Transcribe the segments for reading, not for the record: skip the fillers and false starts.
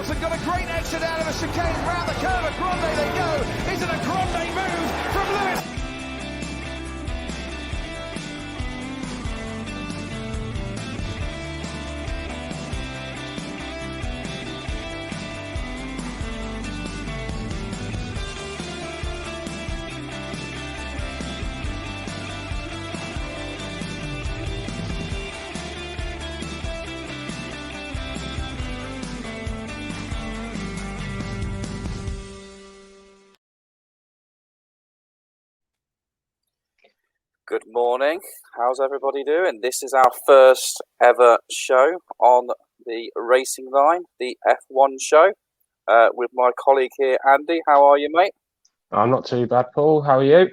Hamilton got a great exit out of a chicane round the curve. A Grande they go. Is it a Grande move from Lewis? Good morning. How's everybody doing? This is our first ever show on the Racing Line, the F1 show, with my colleague here, Andy. How are you, mate? I'm not too bad, Paul. How are you?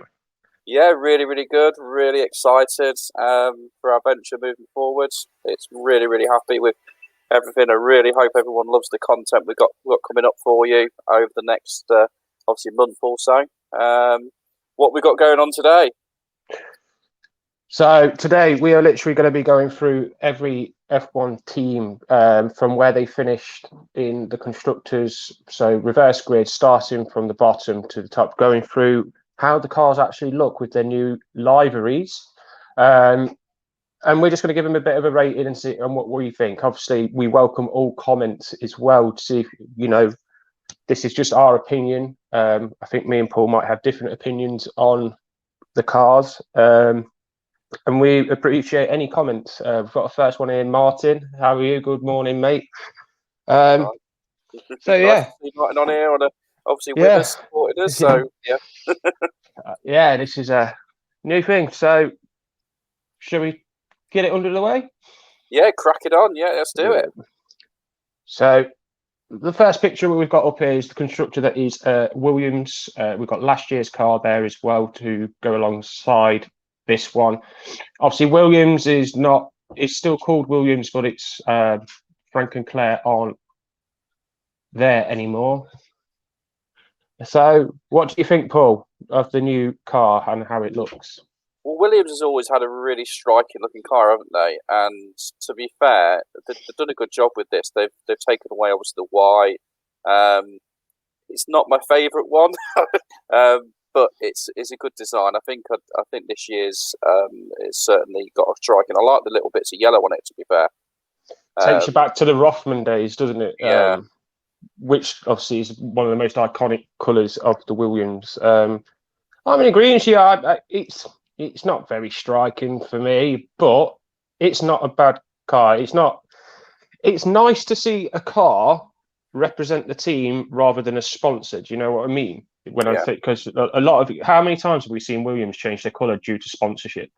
Yeah, really, really good. Really excited for our venture moving forwards. It's really, really happy with everything. I really hope everyone loves the content we've got coming up for you over the next, obviously, month or so. What we got going on today? So today we are literally going to be going through every F1 team from where they finished in the constructors. So reverse grid, starting from the bottom to the top, going through how the cars actually look with their new liveries. And we're just going to give them a bit of a rating and see what we think. Obviously, we welcome all comments as well to see if, this is just our opinion. I think me and Paul might have different opinions on the cars. And we appreciate any comments. We've got a first one here, Martin. How are you? Good morning, mate. So nice to see Martin on here, obviously with us, supported us. So yeah, this is a new thing. So shall we get it under the way? Yeah, crack it on. Yeah, let's do it. So the first picture we've got up here is the constructor that is Williams. We've got last year's car there as well to go alongside this one. Obviously, Williams is still called Williams, but it's Frank and Claire aren't there anymore. So what do you think, Paul, of the new car and how it looks? Well, Williams has always had a really striking looking car, haven't they? And to be fair, they've done a good job with this. They've taken away obviously the white. It's not my favourite one, but it's a good design. I think this year's it's certainly got a striking. I like the little bits of yellow on it. To be fair, takes you back to the Rothman days, doesn't it? Yeah. Which obviously is one of the most iconic colours of the Williams. I'm in agreement with you. It's not very striking for me, but it's not a bad car. It's nice to see a car represent the team rather than a sponsor. Do you know what I mean? I think, because a lot of how many times have we seen Williams change their colour due to sponsorship?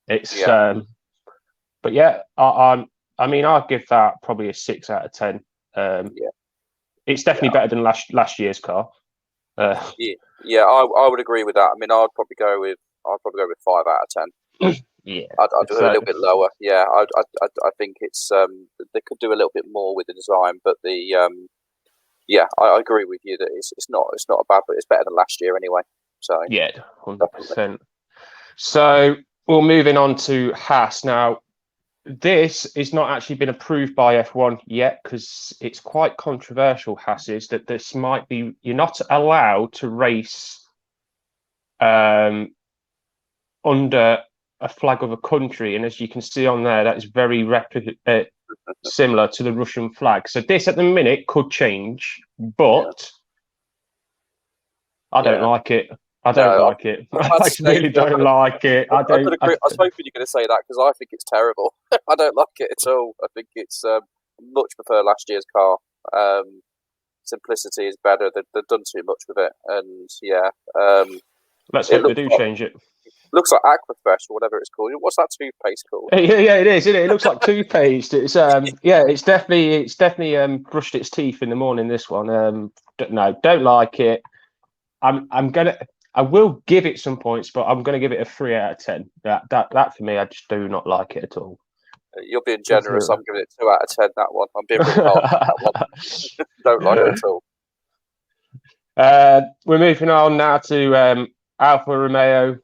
But yeah, I mean, I'd give that probably a 6 out of 10. It's definitely better than last year's car. I would agree with that. I mean, I'd probably go with 5 out of 10. Yeah, I'd do a little bit lower. Yeah, I think it's they could do a little bit more with the design, but I agree with you that it's not a bad, but it's better than last year anyway. So yeah, 100%. So we're moving on to Haas now. This is not actually been approved by F1 yet because it's quite controversial. Haas is that this might be you're not allowed to race under a flag of a country, and as you can see on there, that is very similar to the Russian flag. So this at the minute could change, but I don't like it. I don't like it. I really don't like it. I was hoping you're going to say that because I think it's terrible. I don't like it at all. I think it's much prefer last year's car. Simplicity is better. They've done too much with it, and let's hope they do change it. Looks like Aquafresh or whatever it's called. What's that toothpaste called? Yeah, it is. Isn't it? It looks like toothpaste. It's it's definitely brushed its teeth in the morning. This one, no, don't like it. I will give it some points, but I'm going to give it a 3 out of 10. That for me, I just do not like it at all. You're being generous. I'm giving it 2 out of 10. That one, I'm being really hard. That one. Don't like it at all. We're moving on now to Alfa Romeo.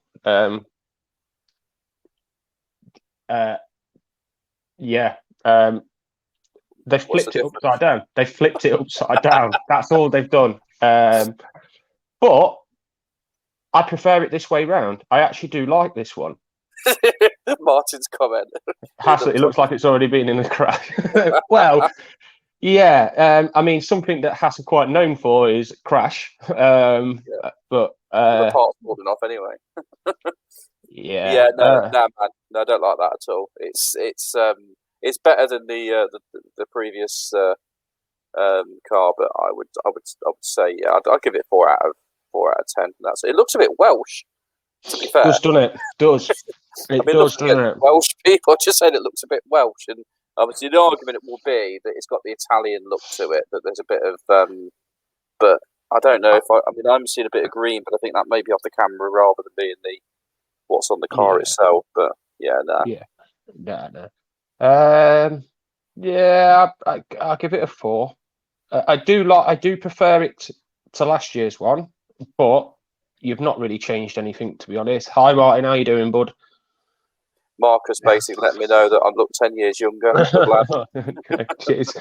They've What's flipped the it difference? upside down. They flipped it upside down. That's all they've done. But I prefer it this way round. I actually do like this one. Martin's comment. It looks like it's already been in the crash. Well, yeah. I mean, something that Haas are quite known for is crash. But the part's falling off anyway. yeah. No, man, no, I don't like that at all. It's better than the previous car, but I would say I'd give it 4 out of 10. That's it. It looks a bit Welsh, to be fair. Doesn't it? Does. It does, doesn't it? Welsh people just saying it looks a bit Welsh, and obviously the argument will be that it's got the Italian look to it. That there's a bit of, but I don't know if I'm seeing a bit of green, but I think that may be off the camera rather than being what's on the car itself. But yeah, no. Yeah, no. Yeah, I'll give it a 4. I do prefer it to last year's one, but you've not really changed anything, to be honest. Hi, Martin, how you doing, bud? Marcus basically let me know that I look 10 years younger. Cheers.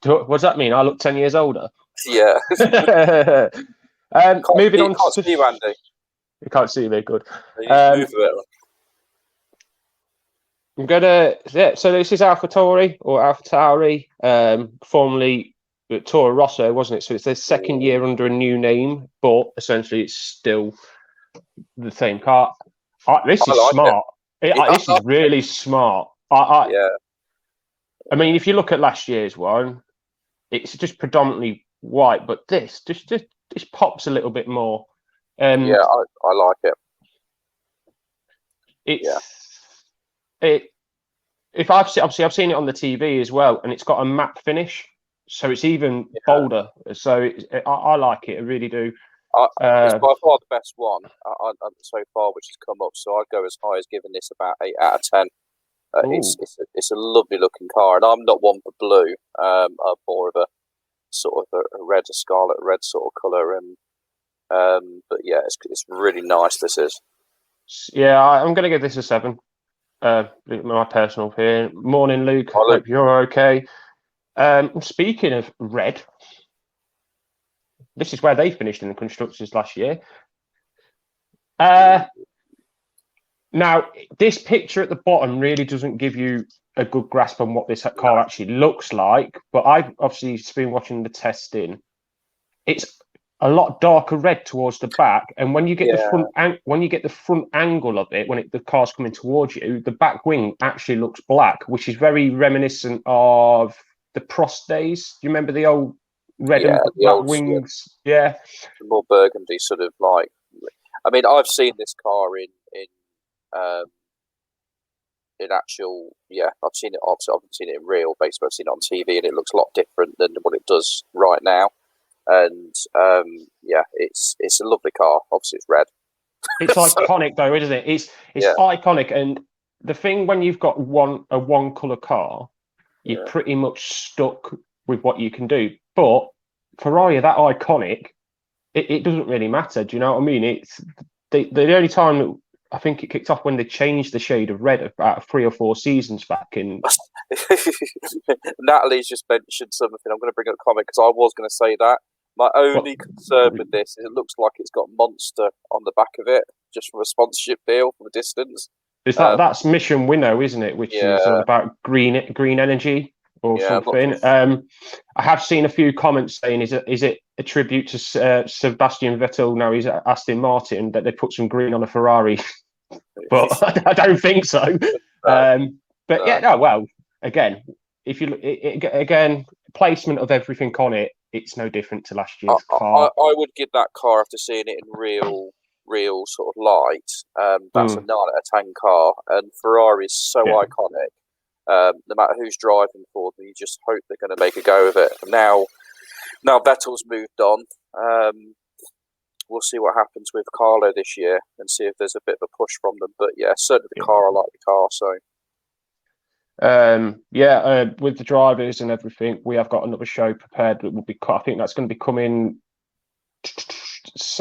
What does that mean? I look 10 years older? Yeah. Moving on. You can't see you, Andy. You can't see me, good. You move a bit. I'm gonna. Yeah, so this is AlphaTauri or AlphaTauri, formerly Toro Rosso, wasn't it? So it's their second year under a new name, but essentially it's still the same car. This is like smart. This is really smart. I mean, if you look at last year's one, it's just predominantly white, but this just pops a little bit more. I like it. I've seen it on the TV as well, and it's got a matte finish, so it's even bolder. So I like it. I really do. It's by far the best one so far, which has come up. So I'd go as high as giving this about 8 out of 10. It's a lovely looking car, and I'm not one for blue. I'm more of a sort of a scarlet red sort of colour, and but yeah, it's really nice. This is. Yeah, I'm going to give this a 7. My personal opinion. Morning, Luke. Hi, Luke. Hope you're okay. Speaking of red, this is where they finished in the constructors last year. Now, this picture at the bottom really doesn't give you a good grasp on what this car actually looks like, but I've obviously been watching the testing. It's a lot darker red towards the back, and when you get the front angle of it, when the car's coming towards you, the back wing actually looks black, which is very reminiscent of the Prost days. Do you remember the old red and black wings? Yeah, the more burgundy sort of like. I mean, I've seen this car in actual. Yeah, I've seen it. Obviously, I haven't seen it in real. Basically, I've seen it on TV, and it looks a lot different than what it does right now. And it's a lovely car. Obviously, it's red. It's iconic, though, isn't it? It's iconic. And the thing when you've got a one color car, you're pretty much stuck with what you can do. But Ferrari are that iconic, it doesn't really matter. Do you know what I mean? It's the only time I think it kicked off when they changed the shade of red about 3 or 4 seasons back in. Natalie's just mentioned something. I'm going to bring up a comment because I was going to say that. My only concern with this is it looks like it's got Monster on the back of it, just from a sponsorship deal from a distance. That's Mission Winnow, isn't it? Which is about green energy or something. I have seen a few comments saying, is it a tribute to Sebastian Vettel? Now he's Aston Martin, that they put some green on a Ferrari, but I don't think so. Well, again, if you look, placement of everything on it, it's no different to last year's car. I would give that car, after seeing it in real sort of light. That's a 9 out of 10 car, and Ferrari is so iconic. No matter who's driving for them, you just hope they're going to make a go of it. Now Vettel's moved on. We'll see what happens with Carlo this year and see if there's a bit of a push from them. But yeah, certainly the car, I like the car. So. With the drivers and everything, we have got another show prepared that will be. I think that's going to be coming.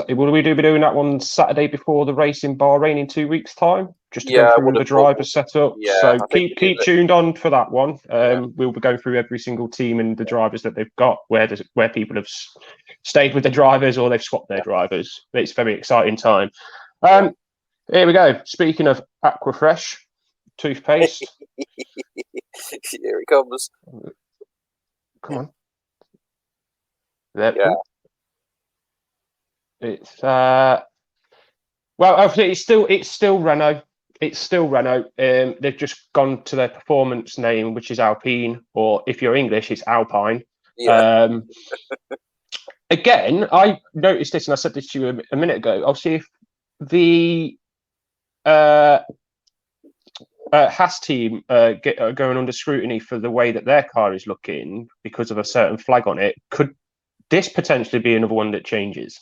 Will we be doing that one Saturday before the race in Bahrain in 2 weeks' time? just to go I through would the have driver setup. Yeah, So I think keep tuned on for that one. We'll be going through every single team and the drivers that they've got, where people have stayed with their drivers or they've swapped their drivers. It's a very exciting time. Here we go. Speaking of Aquafresh toothpaste. Here it comes. Come on. There. Yeah. It's well, obviously it's still Renault. It's still Renault. They've just gone to their performance name, which is Alpine, or if you're English, it's Alpine. Yeah. Again, I noticed this, and I said this to you a minute ago. Obviously, if the Haas team are going under scrutiny for the way that their car is looking because of a certain flag on it, could this potentially be another one that changes?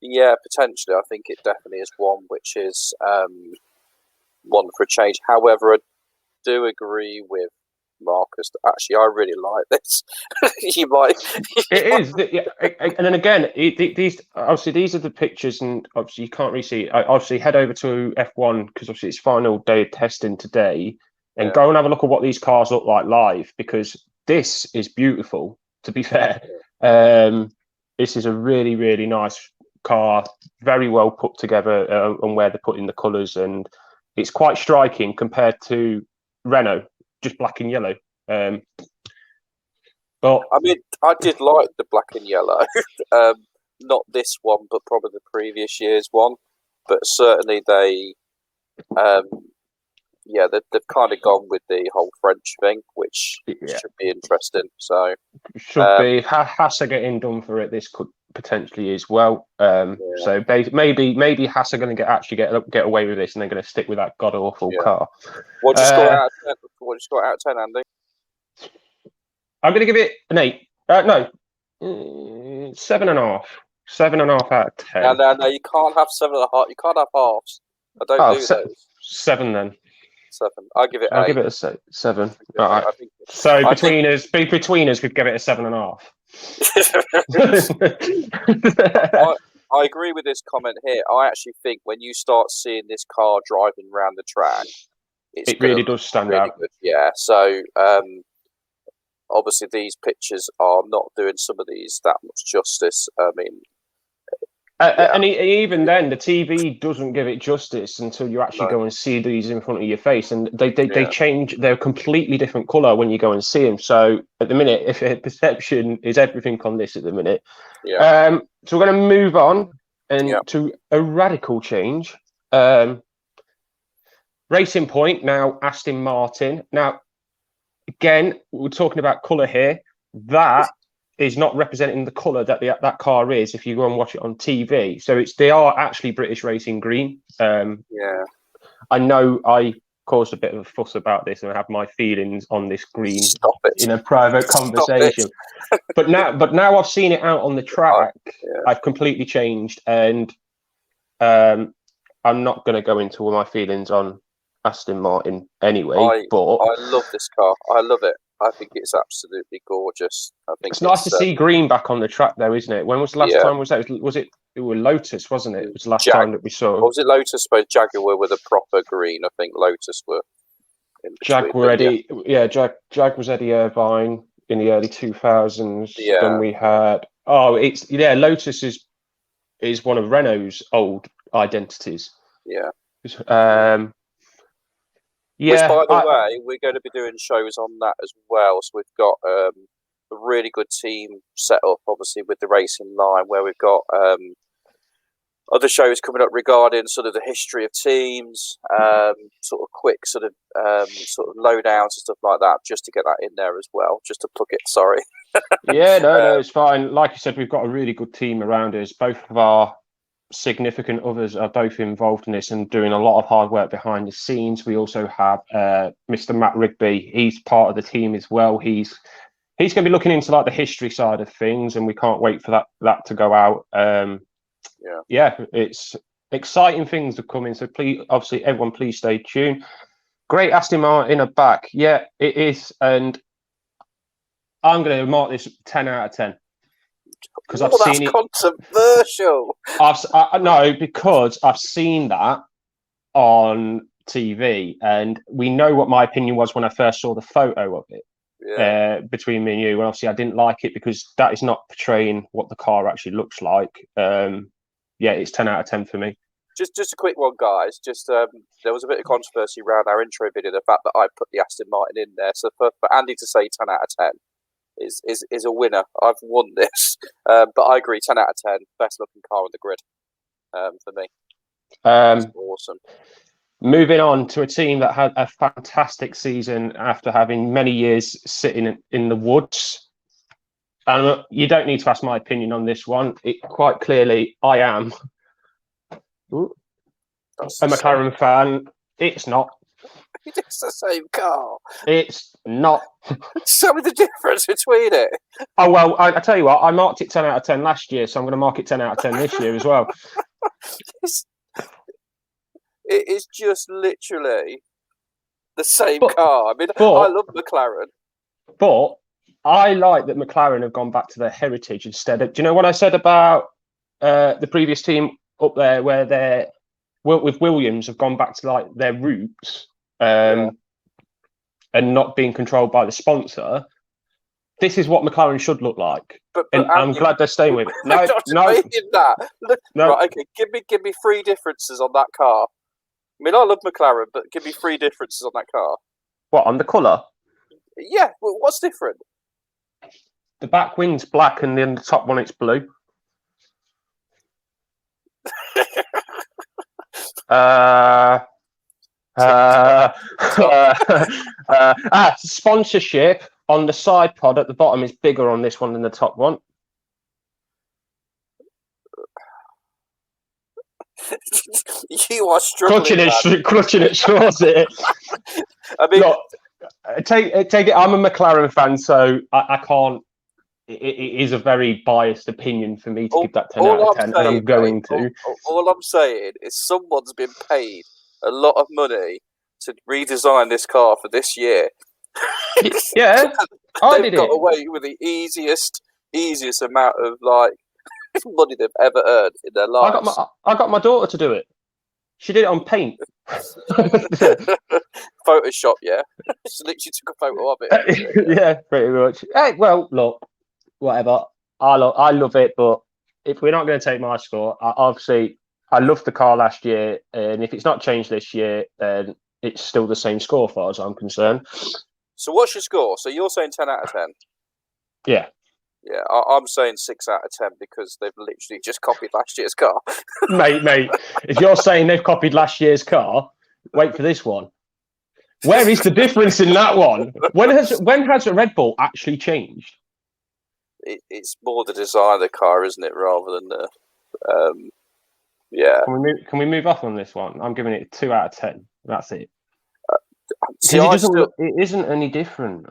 Yeah, potentially. I think it definitely is one which is one for a change. However, I do agree with Marcus. Actually, I really like this. You might. It is, and then again, these obviously these are the pictures, and obviously you can't really see. I obviously head over to F1 because obviously it's final day of testing today, and go and have a look at what these cars look like live, because this is beautiful. To be fair, this is a really, really nice car, very well put together, and where they're putting the colours, and it's quite striking compared to Renault, just black and yellow. But I mean, I did like the black and yellow. Not this one, but probably the previous year's one. But certainly they've kind of gone with the whole French thing, which should be interesting. So should be. If Haas are getting done for it, this could potentially as well. So maybe Haas are going to get away with this, and they're going to stick with that god awful car. What do you score out of 10? What do you score out of 10, Andy? I'm going to give it an 8. 7.5. 7.5 out of 10. No, you can't have 7.5. You can't have halves. I don't do those. 7 then. 7. I'll give it 8. I'll give it a 7. Right. So between us, could give it a 7.5. I agree with this comment here. I actually think when you start seeing this car driving around the track, it really does stand out. Good. Yeah. So obviously these pictures are not doing some of these that much justice. I mean, and even then, the TV doesn't give it justice until you actually go and see these in front of your face, and they change. They're a completely different color when you go and see them. So at the minute, if perception is everything on this at the minute, so we're going to move on to a radical change. Racing Point, now Aston Martin. Now, again, we're talking about color here. That is not representing the colour that that car is if you go and watch it on TV. So they are actually British Racing Green. I know I caused a bit of a fuss about this, and I have my feelings on this green in a private conversation. but now I've seen it out on the track. I've completely changed, and I'm not going to go into all my feelings on Aston Martin anyway. But I love this car. I love it. I think it's absolutely gorgeous. I think it's nice to see green back on the track, though, isn't it? When was the last time was that? Was it Lotus, wasn't it? It was the last time that we saw. Or was it Lotus? But Jaguar were the proper green. I think Lotus were. Jag was Eddie Irvine in the early 2000s. Then we had Lotus is one of Renault's old identities. Which, by the way, we're going to be doing shows on that as well. So we've got a really good team set up, obviously, with the racing line, where we've got other shows coming up regarding sort of the history of teams, sort of quick sort of lowdowns and stuff like that, just to get that in there as well, just to plug it. Sorry. No, it's fine. Like you said, we've got a really good team around us. Both of our significant others are both involved in this and doing a lot of hard work behind the scenes. We also have Mr. Matt Rigby. He's part of the team as well. He's going to be looking into like the history side of things, and we can't wait for that to go out. It's exciting things are coming. So please, obviously, everyone, please stay tuned. Great Aston Martin are back. Yeah, it is, and I'm going to mark this 10 out of 10. Because I've seen it. Controversial. No, because I've seen that on TV, and we know what my opinion was when I first saw the photo of it. Yeah. Between me and you, and obviously I didn't like it because that is not portraying what the car actually looks like. Yeah, it's 10 out of 10 for me. Just a quick one, guys. There was a bit of controversy around our intro video, the fact that I put the Aston Martin in there. So for Andy to say 10 out of 10 is a winner. I've won this. But I agree, 10 out of 10, best looking car on the grid for me. It's awesome. Moving on to a team that had a fantastic season after having many years sitting in the woods. And you don't need to ask my opinion on this one. Quite clearly, I am a McLaren fan. It's not. It's the same car. It's not. Show me the difference between it. Oh, well, I tell you what, I marked it 10 out of 10 last year, so I'm going to mark it 10 out of 10 this year as well. It is just literally the same car. I mean, I love McLaren. But I like that McLaren have gone back to their heritage instead of... Do you know what I said about the previous team up there where they're... with Williams have gone back to like their roots and not being controlled by the sponsor? This is what McLaren should look like. But I'm glad they're staying with it. No. Look, no. Right, okay, give me 3 differences on that car. I mean, I love McLaren, but give me 3 differences on that car. What, on the colour? Yeah, well, what's different? The back wing's black and then the top one it's blue. Sponsorship on the side pod at the bottom is bigger on this one than the top one. You are struggling. Clutching at straws here. I mean, look, take it. I'm a McLaren fan, so I can't. It is a very biased opinion for me to give that 10 out of 10, and I'm going to. All I'm saying is someone's been paid a lot of money to redesign this car for this year. Yeah, I did got away with the easiest amount of money they've ever earned in their lives. I got my daughter to do it. She did it on paint. Photoshop, yeah. She literally took a photo of it. Yeah, pretty much. Hey, well, look, whatever. I love it, but if we're not going to take my score, I loved the car last year, and if it's not changed this year, then it's still the same score as far as I'm concerned. So what's your score? So you're saying 10 out of 10? Yeah. Yeah, I'm saying 6 out of 10 because they've literally just copied last year's car. mate, if you're saying they've copied last year's car, wait for this one. Where is the difference in that one? When has a Red Bull actually changed? It's more the design of the car, isn't it, rather than the... yeah. Can we move off on this one? I'm giving it a 2 out of 10. That's it. See, it isn't any different.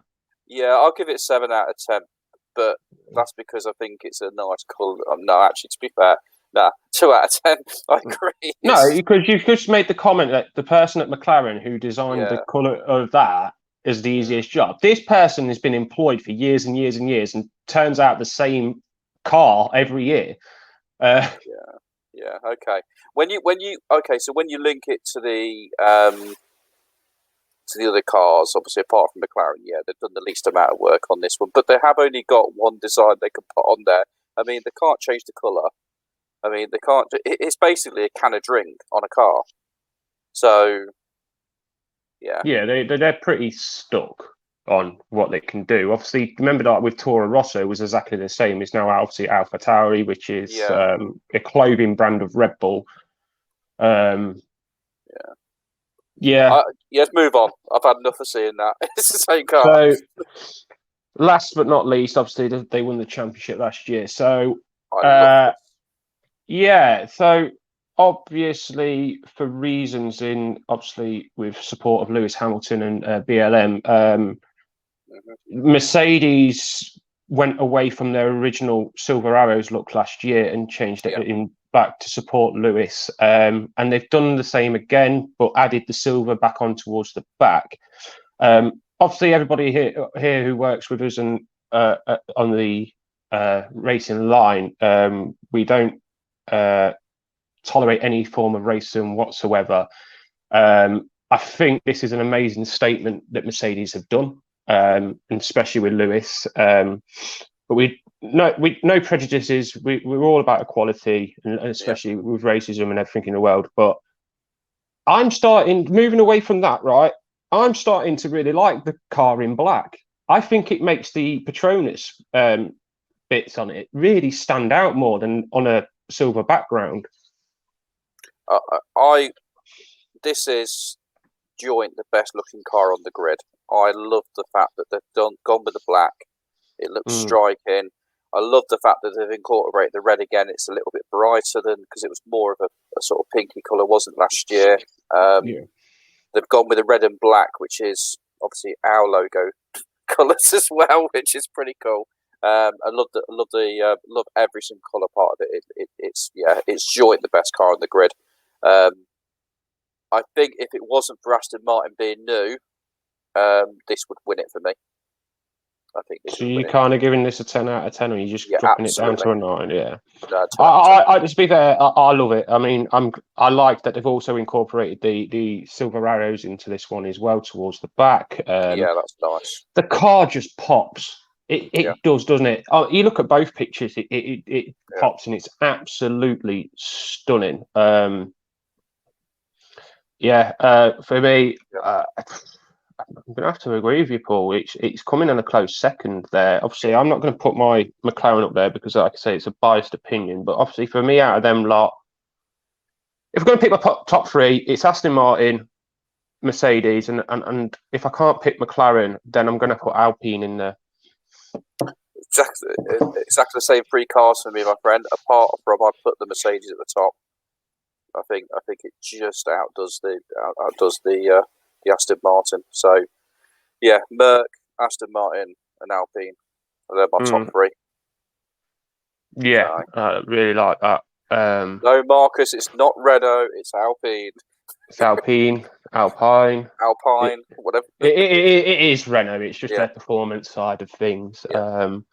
Yeah, I'll give it 7 out of 10. But that's because I think it's a nice colour. No, actually, to be fair, 2 out of 10. I agree. No, because you've just made the comment that the person at McLaren who designed the colour of that is the easiest job. This person has been employed for years and years and years, and turns out the same car every year. Yeah. Okay. When you link it to the other cars, obviously apart from McLaren, they've done the least amount of work on this one, but they have only got one design they can put on there. I mean, they can't change the colour. I mean, they can't. It's basically a can of drink on a car. So, yeah. Yeah, they're pretty stuck on what they can do. Obviously, remember that with Toro Rosso was exactly the same. It's now obviously AlphaTauri, which is a clothing brand of Red Bull. Yeah. Let's move on. I've had enough of seeing that. It's the same car. So, last but not least, obviously, they won the championship last year. So, so obviously, for reasons with support of Lewis Hamilton and BLM, Mercedes went away from their original Silver Arrows look last year and changed it back to support Lewis, and they've done the same again, but added the silver back on towards the back. Obviously, everybody here who works with us and on the racing line, we don't tolerate any form of racism whatsoever. I think this is an amazing statement that Mercedes have done, and especially with Lewis. But no prejudices. We're all about equality, and especially with racism and everything in the world. But I'm moving away from that, right? I'm starting to really like the car in black. I think it makes the Petronas bits on it really stand out more than on a silver background. This is joint the best looking car on the grid. I love the fact that they've gone with the black. It looks striking. I love the fact that they've incorporated the red again. It's a little bit brighter than, because it was more of a sort of pinky colour, wasn't last year. They've gone with the red and black, which is obviously our logo colours as well, which is pretty cool. I love every single colour part of it. It's joint the best car on the grid. I think if it wasn't for Aston Martin being new, this would win it for me. I think. So you kind of giving this a 10 out of 10, or you just dropping absolutely. it down to a 9? Yeah. No, I just be fair. I love it. I mean, I like that they've also incorporated the silver arrows into this one as well towards the back. That's nice. The car just pops. It does, doesn't it? You look at both pictures. It pops, and it's absolutely stunning. For me, I'm going to have to agree with you, Paul. It's coming in a close second there. Obviously, I'm not going to put my McLaren up there because, like I say, it's a biased opinion. But obviously, for me, out of them lot, if I'm going to pick my top three, it's Aston Martin, Mercedes, and if I can't pick McLaren, then I'm going to put Alpine in there. Exactly the same three cars for me, my friend. Apart from, I'd put the Mercedes at the top. I think it just outdoes the Aston Martin. So, Merc, Aston Martin, and Alpine. They're my top three. Yeah, I really like that. No, Marcus, it's not Renault, it's Alpine. It's Alpine, whatever. It is Renault. It's just their performance side of things. So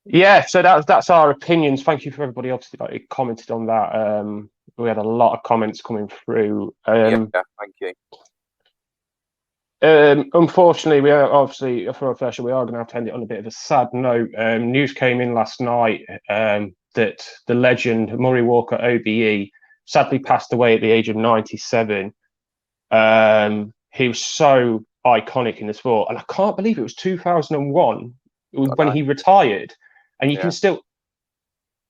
that's our opinions. Thank you for everybody obviously that commented on that. We had a lot of comments coming through. Thank you. Unfortunately, we are obviously for our first show, we are going to have to end it on a bit of a sad note. News came in last night that the legend Murray Walker OBE sadly passed away at the age of 97. He was so iconic in the sport, and I can't believe it was 2001 when he retired. And you can still,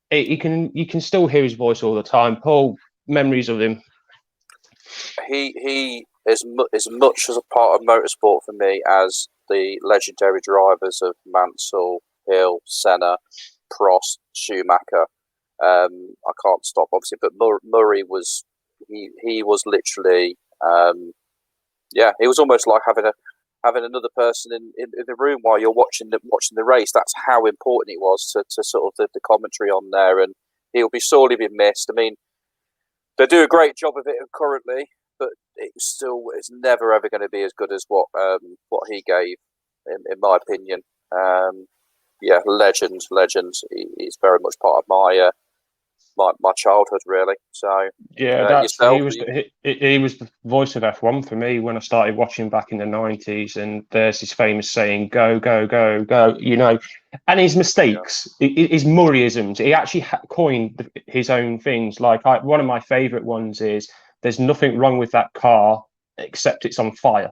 you can still hear his voice all the time. Paul, memories of him? He is as much as a part of motorsport for me as the legendary drivers of Mansell, Hill, Senna, Prost, Schumacher. I can't stop, obviously, but Murray was he was literally he was almost like having another person in the room while you're watching the race. That's how important it was to sort of the commentary on there, and he'll be sorely been missed. I mean, they do a great job of it currently, but it's never ever going to be as good as what he gave, in my opinion. Legends. He's very much part of my childhood, really. So he was the voice of F1 for me when I started watching back in the 90s. And there's his famous saying, "Go, go, go, go." And his mistakes, his Murrayisms. He actually coined his own things. Like one of my favourite ones is, "There's nothing wrong with that car except it's on fire."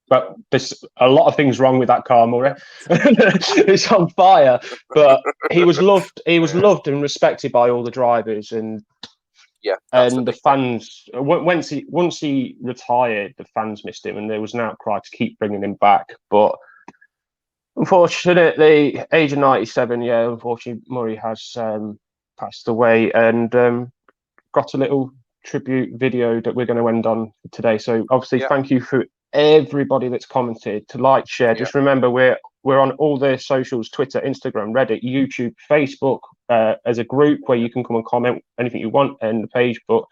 But there's a lot of things wrong with that car, Murray. It's on fire. But he was loved. He was loved and respected by all the drivers, and the fans. Once he retired, the fans missed him, and there was an outcry to keep bringing him back. But unfortunately, at the age of 97, unfortunately, Murray has passed away, and got a little tribute video that we're going to end on today. So obviously, thank you for everybody that's commented, to like, share. Just remember, we're on all the socials: Twitter, Instagram, Reddit, YouTube, Facebook, as a group where you can come and comment anything you want on the page. But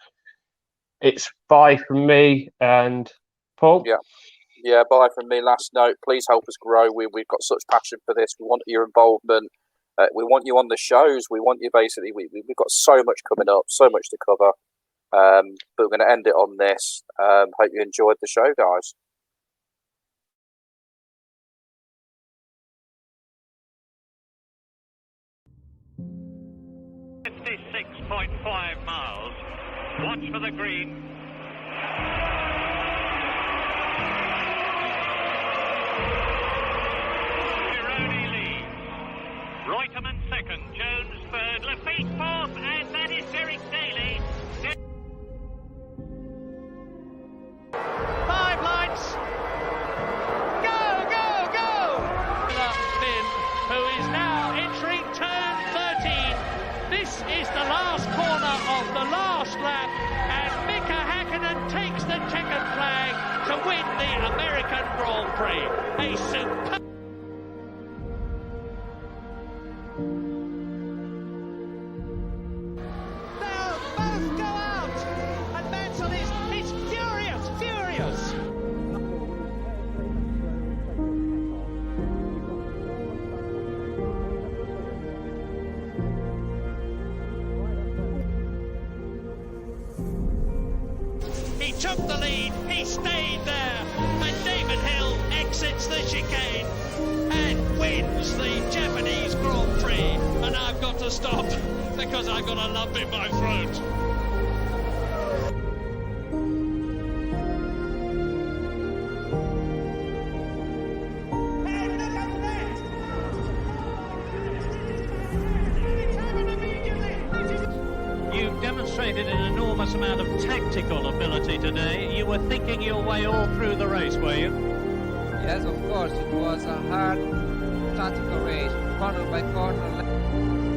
it's bye from me and Paul. Bye from me. Last note, please help us grow. We've got such passion for this. We want your involvement. We want you on the shows. We want you, basically. We've got so much coming up, so much to cover. But we're going to end it on this. Hope you enjoyed the show, guys. .5 miles. Watch for the green. Pironi leads. Reutemann second. Jones third. Lafitte fourth, and that is Derek Daly. 5 lights. Go, go, go! Finn, who is now entering turn 13. This is the last corner of the last lap, and Mika Hakkinen takes the checkered flag to win the American Grand Prix. A superb. They'll both go out, and Mansell is furious, furious. He took the lead, he stayed there, and David Hill exits the chicane and wins the Japanese Grand Prix. And I've got to stop because I've got a lump in my throat. You've demonstrated an enormous amount of tactical ability today. You were thinking your way all through the race, were you? Yes, of course. It was a hard tactical race, corner by corner.